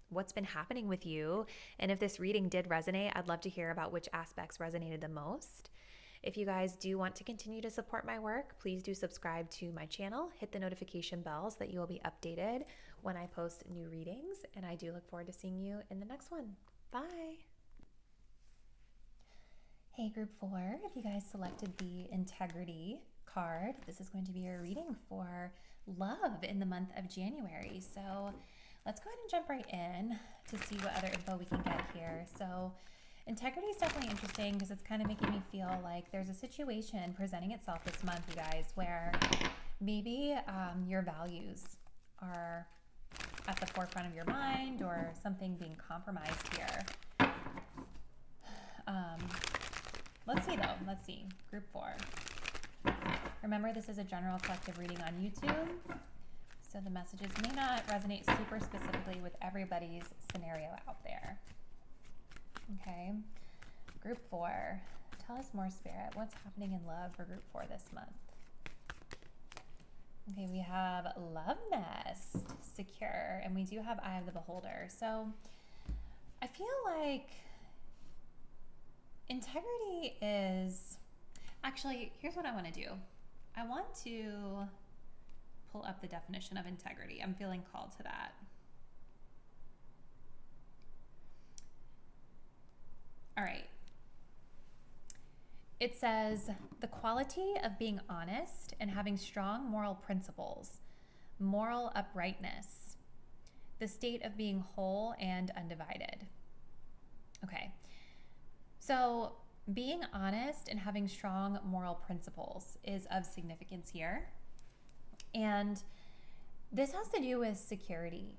what's been happening with you. And if this reading did resonate, I'd love to hear about which aspects resonated the most. If you guys do want to continue to support my work, please do subscribe to my channel. Hit the notification bell so that you will be updated when I post new readings. And I do look forward to seeing you in the next one. Bye. Hey, group 4, if you guys selected the Integrity card, this is going to be your reading for love in the month of January. So Let's go ahead and jump right in to see what other info we can get here. So integrity is definitely interesting because it's kind of making me feel like there's a situation presenting itself this month, you guys, where maybe your values are at the forefront of your mind or something being compromised here. Let's see though, let's see, group 4. Remember, this is a general collective reading on YouTube, so the messages may not resonate super specifically with everybody's scenario out there. Okay, group 4, tell us more, Spirit. What's happening in love for group 4 this month? Okay, we have Love Nest, Secure, and we do have Eye of the Beholder. So I feel like integrity is, actually, here's what I want to do. I want to pull up the definition of integrity. I'm feeling called to that. All right. It says, the quality of being honest and having strong moral principles, moral uprightness, the state of being whole and undivided. Okay, so being honest and having strong moral principles is of significance here. And this has to do with security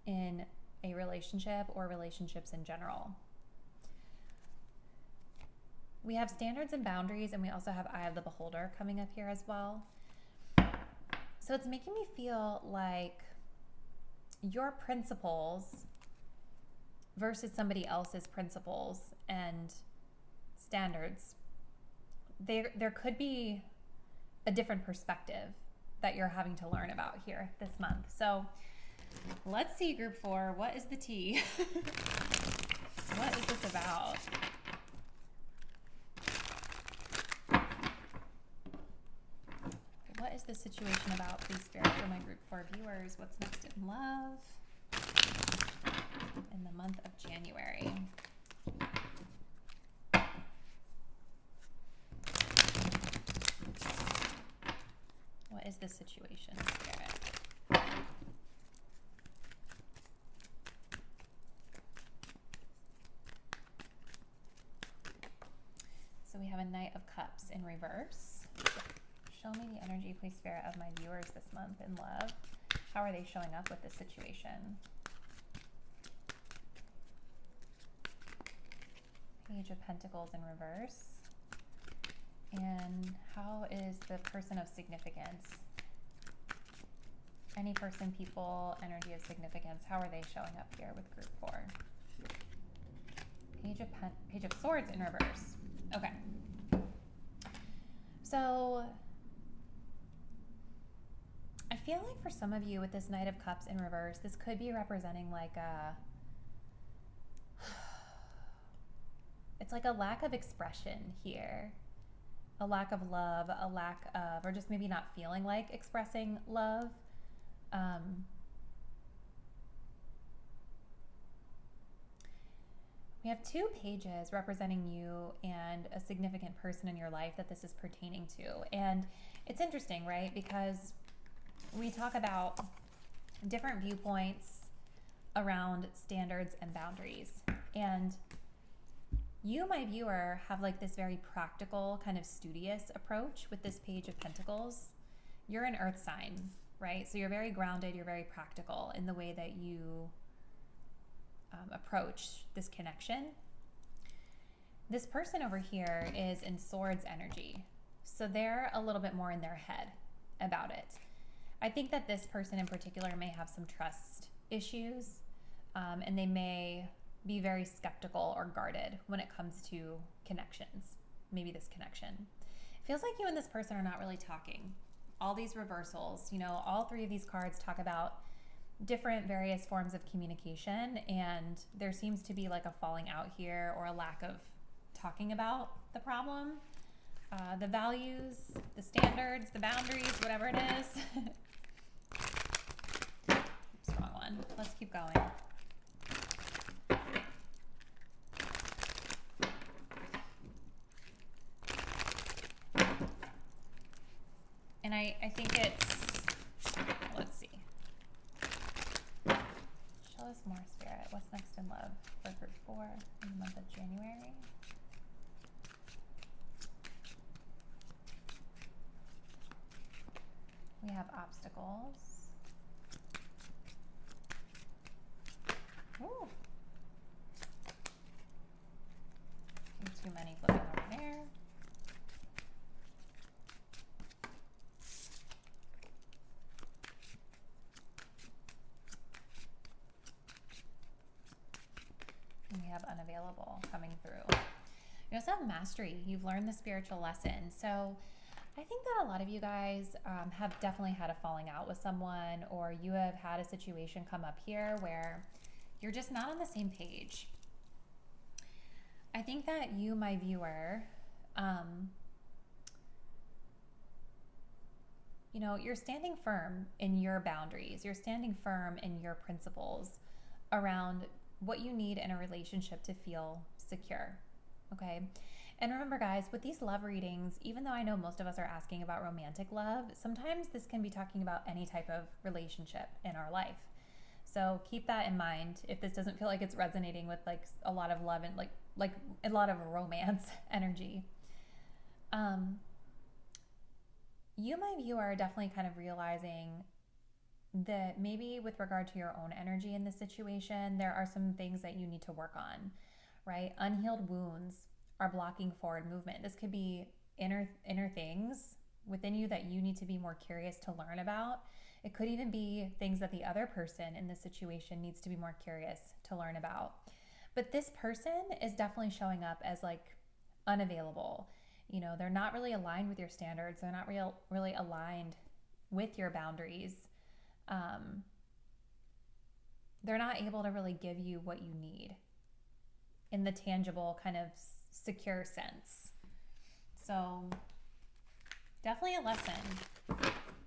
in a relationship or relationships in general. We have standards and boundaries, and we also have Eye of the Beholder coming up here as well. So it's making me feel like your principles versus somebody else's principles and standards, there could be a different perspective that you're having to learn about here this month. So let's see, group 4, what is the tea? What is this about? What is this situation about, please, Spirit, for my group 4 viewers? What's next in love in the month of January? What is this situation, Spirit? So we have a Knight of Cups in reverse. Show me the energy, please, Spirit, of my viewers this month in love. How are they showing up with this situation? Page of Pentacles in reverse. And how is the person of significance? Any person, people, energy of significance, how are they showing up here with group 4? Page of Swords in reverse. Okay. So I feel like for some of you with this Knight of Cups in reverse, this could be representing like it's like a lack of expression here. A lack of love, a lack of, or just maybe not feeling like expressing love. We have 2 pages representing you and a significant person in your life that this is pertaining to. And it's interesting, right? Because we talk about different viewpoints around standards and boundaries. And you, my viewer, have like this very practical, kind of studious approach with this Page of Pentacles. You're an earth sign, right? So you're very grounded, you're very practical in the way that you approach this connection. This person over here is in Swords energy. So they're a little bit more in their head about it. I think that this person in particular may have some trust issues, and they may be very skeptical or guarded when it comes to connections, maybe this connection. It feels like you and this person are not really talking. All these reversals, you know, all 3 of these cards talk about different various forms of communication, and there seems to be like a falling out here or a lack of talking about the problem, the values, the standards, the boundaries, whatever it is. Strong one. Let's keep going. And I think it's, let's see. more, Spirit. What's next in love for group 4 in the month of January? We have obstacles. Ooh. Too many flipping over there. And we have unavailable coming through. You also have mastery. You've learned the spiritual lesson. So I think that a lot of you guys have definitely had a falling out with someone, or you have had a situation come up here where you're just not on the same page. I think that you, my viewer, you know, you're standing firm in your boundaries. You're standing firm in your principles around what you need in a relationship to feel secure, okay? And remember, guys, with these love readings, even though I know most of us are asking about romantic love, sometimes this can be talking about any type of relationship in our life. So keep that in mind if this doesn't feel like it's resonating with like a lot of love and like a lot of romance energy. You, my viewer, are definitely kind of realizing that maybe with regard to your own energy in this situation, there are some things that you need to work on, right? Unhealed wounds are blocking forward movement. This could be inner things within you that you need to be more curious to learn about. It could even be things that the other person in this situation needs to be more curious to learn about. But this person is definitely showing up as like unavailable. You know, they're not really aligned with your standards. They're not really aligned with your boundaries. They're not able to really give you what you need in the tangible kind of secure sense. So definitely a lesson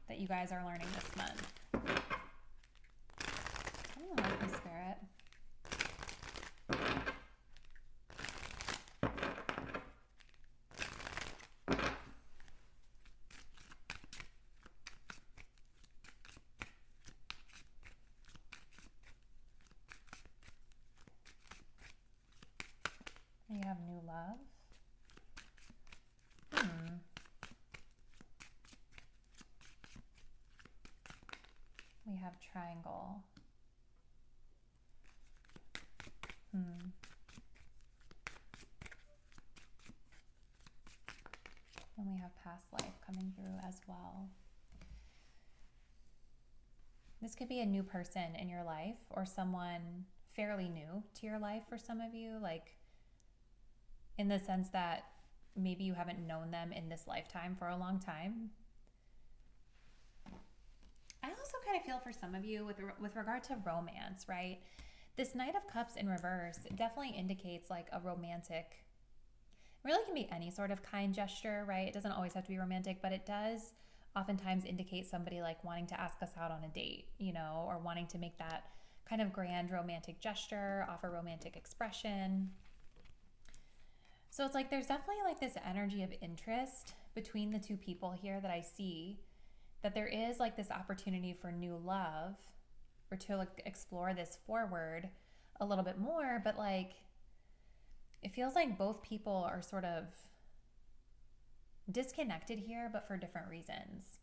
that you guys are learning this month. I don't know, my Spirit. We have new love. We have triangle. And we have past life coming through as well. This could be a new person in your life or someone fairly new to your life for some of you, like in the sense that maybe you haven't known them in this lifetime for a long time. I also kind of feel for some of you with regard to romance, right? This Knight of Cups in reverse definitely indicates like a romantic, really can be any sort of kind gesture, right? It doesn't always have to be romantic, but it does oftentimes indicate somebody like wanting to ask us out on a date, you know, or wanting to make that kind of grand romantic gesture, offer romantic expression. So it's like there's definitely like this energy of interest between the two people here that I see, that there is like this opportunity for new love or to like explore this forward a little bit more, but like it feels like both people are sort of disconnected here, but for different reasons.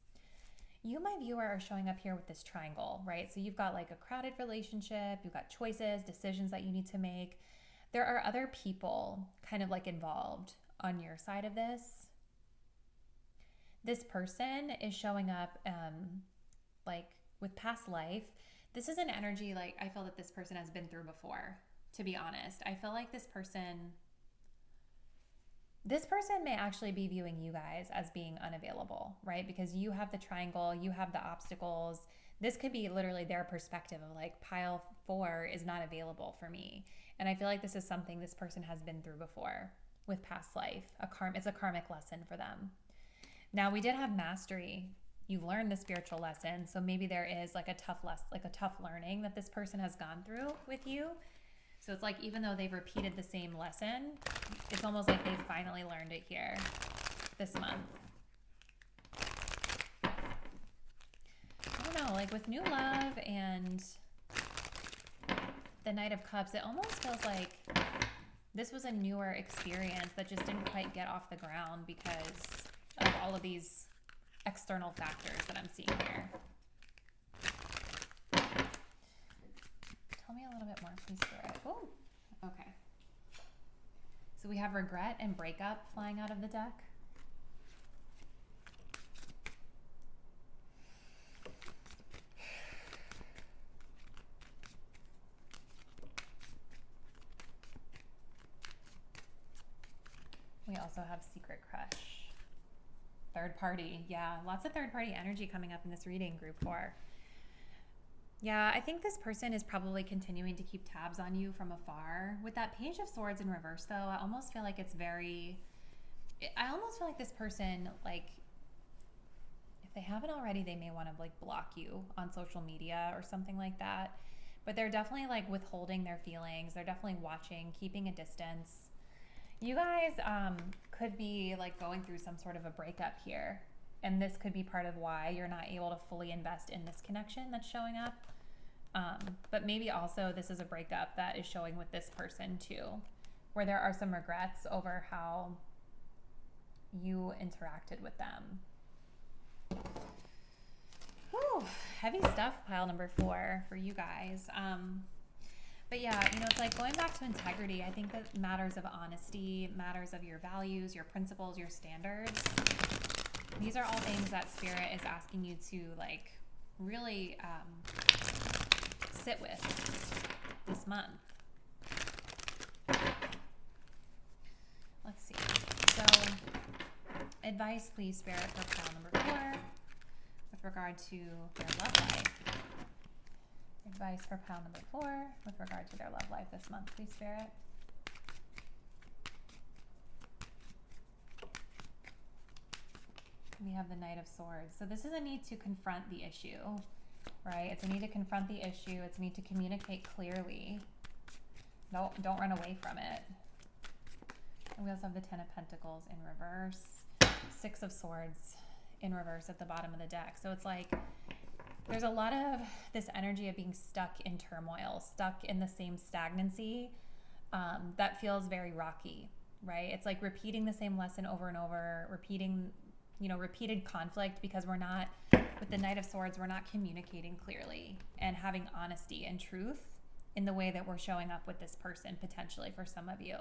You, my viewer, are showing up here with this triangle, right? So you've got like a crowded relationship, you've got choices, decisions that you need to make. There are other people kind of like involved on your side of this. This person is showing up like with past life. This is an energy like I feel that this person has been through before, to be honest. I feel like this person may actually be viewing you guys as being unavailable, right? Because you have the triangle, you have the obstacles. This could be literally their perspective of like pile 4 is not available for me. And I feel like this is something this person has been through before with past life. It's a karmic lesson for them. Now we did have mastery. You've learned the spiritual lesson. So maybe there is like a tough learning that this person has gone through with you. So it's like, even though they've repeated the same lesson, it's almost like they've finally learned it here this month. I don't know, like with new love and the Knight of Cups, it almost feels like this was a newer experience that just didn't quite get off the ground because of all of these external factors that I'm seeing here. Tell me a little bit more, please, Spirit. Oh, okay. So we have regret and breakup flying out of the deck. We also have secret crush. Third party. Yeah, lots of third party energy coming up in this reading, group 4. Yeah, I think this person is probably continuing to keep tabs on you from afar. With that Page of Swords in reverse, though, I almost feel like it's I almost feel like this person, like, if they haven't already, they may want to, like, block you on social media or something like that. But they're definitely, like, withholding their feelings. They're definitely watching, keeping a distance. You guys could be, like, going through some sort of a breakup here. And this could be part of why you're not able to fully invest in this connection that's showing up. But maybe also this is a breakup that is showing with this person too, where there are some regrets over how you interacted with them. Whew, heavy stuff, pile number 4 for you guys. But yeah, you know, it's like going back to integrity. I think that matters of honesty, matters of your values, your principles, your standards. These are all things that Spirit is asking you to, like, really sit with this month. Let's see. So, advice, please, Spirit, for pile number 4 with regard to their love life. Advice for pile number 4 with regard to their love life this month, please, Spirit. We have the Knight of Swords. So this is a need to confront the issue, right? It's a need to confront the issue. It's a need to communicate clearly. Don't run away from it. And we also have the 10 of Pentacles in reverse. 6 of Swords in reverse at the bottom of the deck. So it's like there's a lot of this energy of being stuck in turmoil, stuck in the same stagnancy that feels very rocky, right? It's like repeating the same lesson over and over, repeated conflict because we're not, with the Knight of Swords, we're not communicating clearly and having honesty and truth in the way that we're showing up with this person, potentially for some of you.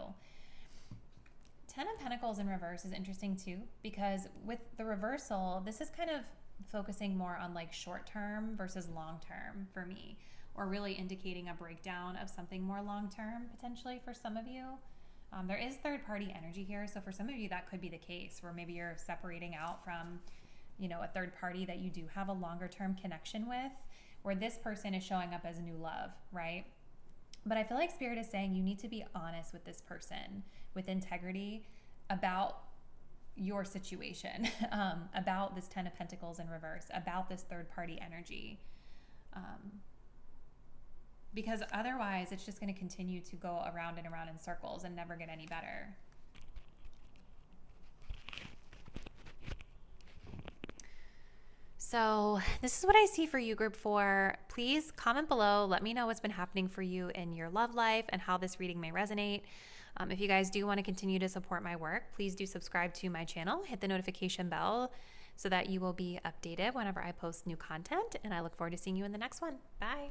10 of Pentacles in reverse is interesting too, because with the reversal, this is kind of focusing more on like short term versus long term for me, or really indicating a breakdown of something more long term potentially for some of you. There is third party energy here. So for some of you, that could be the case where maybe you're separating out from, a third party that you do have a longer term connection with, where this person is showing up as new love, right? But I feel like Spirit is saying you need to be honest with this person with integrity about your situation, about this 10 of Pentacles in reverse, about this third party energy. Because otherwise it's just going to continue to go around and around in circles and never get any better. So this is what I see for you, group 4. Please comment below. Let me know what's been happening for you in your love life and how this reading may resonate. If you guys do want to continue to support my work, please do subscribe to my channel. Hit the notification bell so that you will be updated whenever I post new content. And I look forward to seeing you in the next one. Bye.